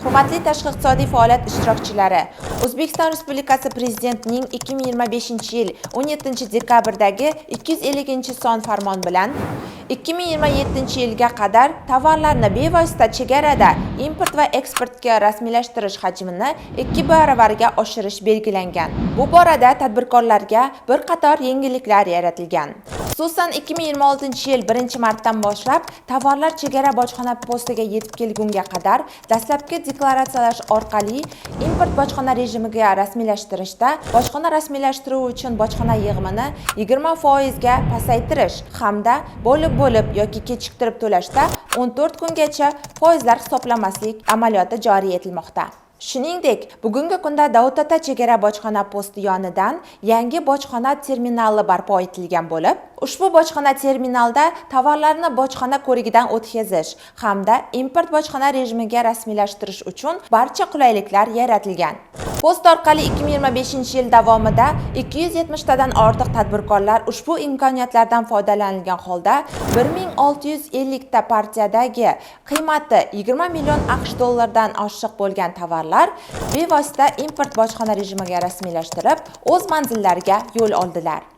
Hurmatli tashqi iqtisodiy faoliyat ishtirokchilari, O'zbekiston Respublikasi Prezidentining 2025-yil 17-dekabrdagi 250-son farmon bilan 2027-yilga qadar tovarlarni bevosita chegarada import va eksportga rasmiylashtirish hajmini 2 baravarga oshirish belgilangan. Bu borada tadbirkorlarga bir qator yengilliklar yaratilgan. Xususan 2026-yil 1-martdan boshlab tovarlar chegara bojxona postiga yetib kelgunga qadar dastlabki deklaratsiyalash orqali import bojxona rejimiga rasmiylashtirishda bojxona rasmiylashtiruvi uchun bojxona yig'imini 20% ga pasaytirish hamda bo'lib yoki kechiktirib to'lashda 14 kungacha foizlar hisoblamaslik amaliyoti joriy etilmoqda. Shuningdek, bugungi kunda Davud ota chegara bojxona posti yonidan yangi bojxona terminali barpo etilgan bo'lib, ushbu bojxona terminalda tovarlarni bojxona ko'rigidan o'tkazish hamda import bojxona rejimiga rasmiylashtirish uchun barcha qulayliklar yaratilgan. Post orqali 2025-yil davomida 270 tadan ortiq tadbirkorlar ushbu imkoniyatlardan foydalangan holda 1650 ta partiyadagi qiymati 20 million AQSh dollaridan oshiq bo'lgan tovarlar bevosita import bojxona rejimiga rasmiylashtirib, o'z manzillariga yo'l oldilar.